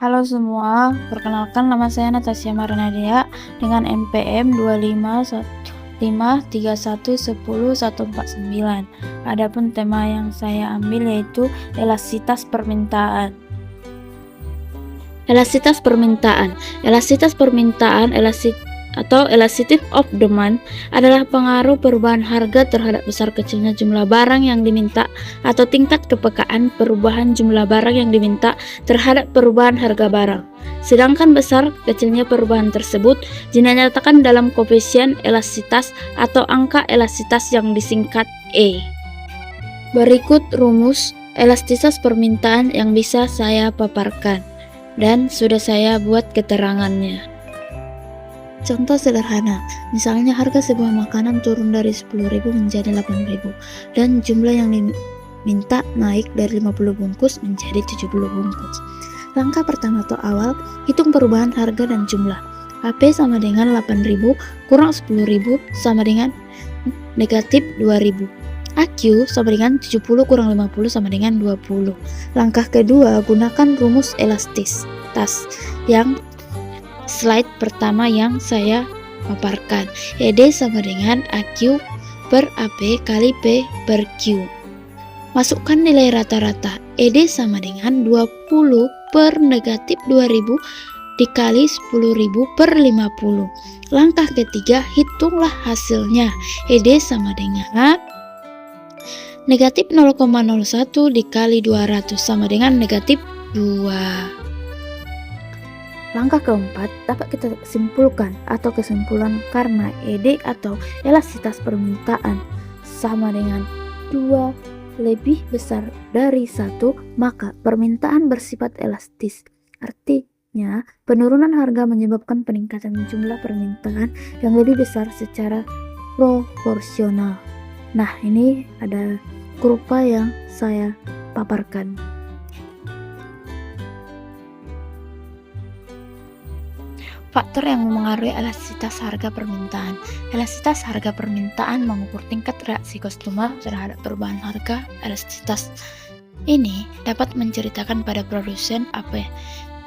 Halo semua, perkenalkan nama saya Natasha Marnadia dengan NPM 25153110149. Adapun tema yang saya ambil yaitu elastisitas permintaan. Elastisitas permintaan. Elastisitas permintaan atau elasticity of demand adalah pengaruh perubahan harga terhadap besar kecilnya jumlah barang yang diminta atau tingkat kepekaan perubahan jumlah barang yang diminta terhadap perubahan harga barang. Sedangkan besar kecilnya perubahan tersebut dinyatakan dalam koefisien elastisitas atau angka elastisitas yang disingkat E. Berikut rumus elastisitas permintaan yang bisa saya paparkan dan sudah saya buat keterangannya. Contoh sederhana, misalnya harga sebuah makanan turun dari 10.000 menjadi 8.000 dan jumlah yang diminta naik dari 50 bungkus menjadi 70 bungkus. Langkah pertama atau awal, hitung perubahan harga dan jumlah. AP sama dengan 8.000 kurang 10.000 sama dengan negatif 2.000. AQ sama dengan 70 kurang 50 sama dengan 20. Langkah kedua, gunakan rumus elastisitas yang slide pertama yang saya paparkan. ED sama dengan AQ per AP kali P per Q. Masukkan nilai rata-rata. ED sama dengan 20 per negatif 2000 dikali 10.000 per 50. Langkah ketiga, hitunglah hasilnya. ED sama dengan negatif 0,01 dikali 200 sama dengan negatif 2. Langkah keempat dapat kita simpulkan atau kesimpulan karena ED atau elastisitas permintaan sama dengan 2 lebih besar dari 1, maka permintaan bersifat elastis. Artinya, penurunan harga menyebabkan peningkatan jumlah permintaan yang lebih besar secara proporsional. Nah, ini ada kurva yang saya paparkan. Faktor yang memengaruhi elastisitas harga permintaan. Elastisitas harga permintaan mengukur tingkat reaksi konsumer terhadap perubahan harga. Elastisitas ini dapat menceritakan pada produsen apa yang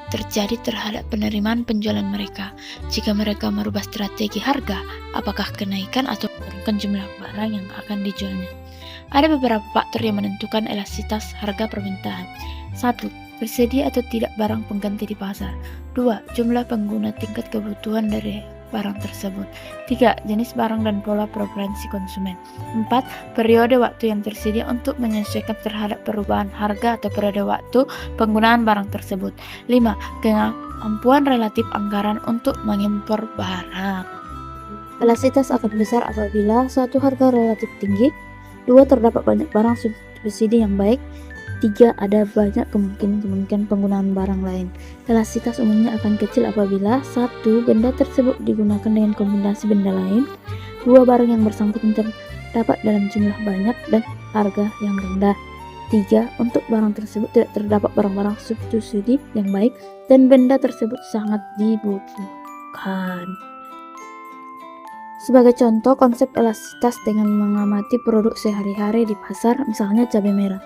terjadi terhadap penerimaan penjualan mereka. Jika mereka merubah strategi harga, apakah kenaikan atau menurunkan jumlah barang yang akan dijualnya. Ada beberapa faktor yang menentukan elastisitas harga permintaan. 1. Tersedia atau tidak barang pengganti di pasar. 2. Jumlah pengguna tingkat kebutuhan dari barang tersebut. 3. Jenis barang dan pola preferensi konsumen. 4. Periode waktu yang tersedia untuk menyesuaikan terhadap perubahan harga atau periode waktu penggunaan barang tersebut. 5. Kemampuan relatif anggaran untuk mengimpor barang. Elastisitas akan besar apabila suatu harga relatif tinggi. 2. Terdapat banyak barang subsidi yang baik. 3. Ada banyak kemungkinan penggunaan barang lain. Elastisitas umumnya akan kecil apabila 1. Benda tersebut digunakan dengan kombinasi benda lain. 2. Barang yang bersangkutan terdapat dalam jumlah banyak dan harga yang rendah. 3. Untuk barang tersebut tidak terdapat barang-barang subsidi yang baik dan benda tersebut sangat dibutuhkan. Sebagai contoh konsep elastisitas dengan mengamati produk sehari-hari di pasar, misalnya cabai merah.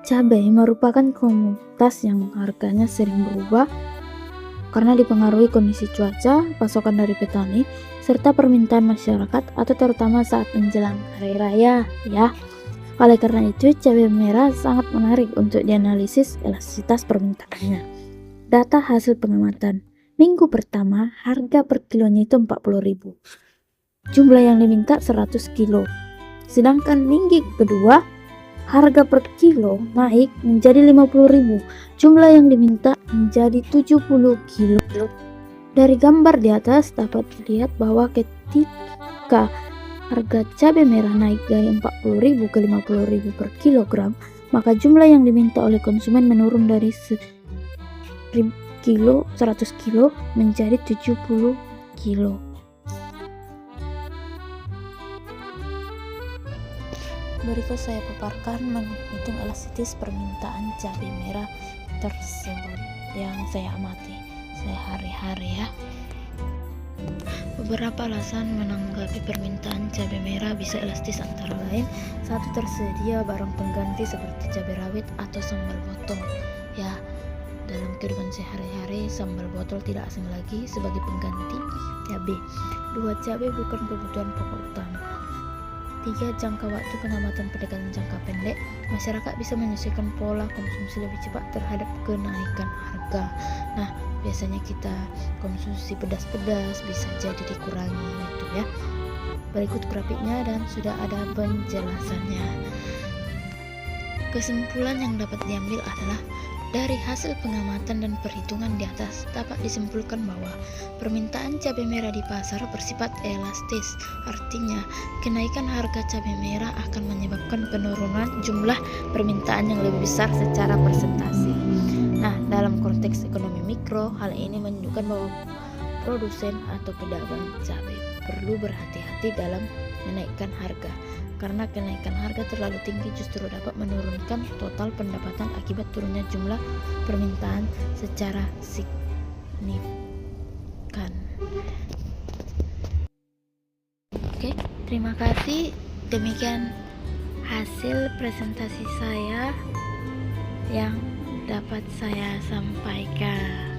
Cabai merupakan komoditas yang harganya sering berubah karena dipengaruhi kondisi cuaca, pasokan dari petani, serta permintaan masyarakat atau terutama saat menjelang hari raya ya. Oleh karena itu, cabai merah sangat menarik untuk dianalisis elastisitas permintaannya. Data hasil pengamatan. Minggu pertama, harga per kilonya itu 40.000. Jumlah yang diminta 100 kilo. Sedangkan minggu kedua, harga per kilo naik menjadi 50.000. Jumlah yang diminta menjadi 70 kilo. Dari gambar di atas dapat dilihat bahwa ketika harga cabai merah naik dari 40.000 ke 50.000 per kilogram, maka jumlah yang diminta oleh konsumen menurun dari 100 kilo menjadi 70 kilo. Berikut saya paparkan menghitung elastisitas permintaan cabai merah tersebut yang saya amati sehari-hari ya. Beberapa alasan menanggapi permintaan cabai merah bisa elastis antara lain: 1. Tersedia barang pengganti seperti cabai rawit atau sambal potong. Ya, dalam kehidupan sehari-hari cabai sambal botol tidak asing lagi sebagai pengganti cabai. 2. Cabai bukan kebutuhan pokok utama. 3. Jangka waktu pengamatan pedagang jangka pendek. Masyarakat bisa menyesuaikan pola konsumsi lebih cepat terhadap kenaikan harga. Nah, biasanya kita konsumsi pedas-pedas bisa jadi dikurangi gitu ya. Berikut grafiknya dan sudah ada penjelasannya. Kesimpulan yang dapat diambil adalah dari hasil pengamatan dan perhitungan di atas dapat disimpulkan bahwa permintaan cabai merah di pasar bersifat elastis. Artinya, kenaikan harga cabai merah akan menyebabkan penurunan jumlah permintaan yang lebih besar secara persentase. Nah, dalam konteks ekonomi mikro, hal ini menunjukkan bahwa produsen atau pedagang cabai perlu berhati-hati dalam menaikkan harga, karena kenaikan harga terlalu tinggi justru dapat menurunkan total pendapatan akibat turunnya jumlah permintaan secara signifikan. Oke, terima kasih. Demikian hasil presentasi saya yang dapat saya sampaikan.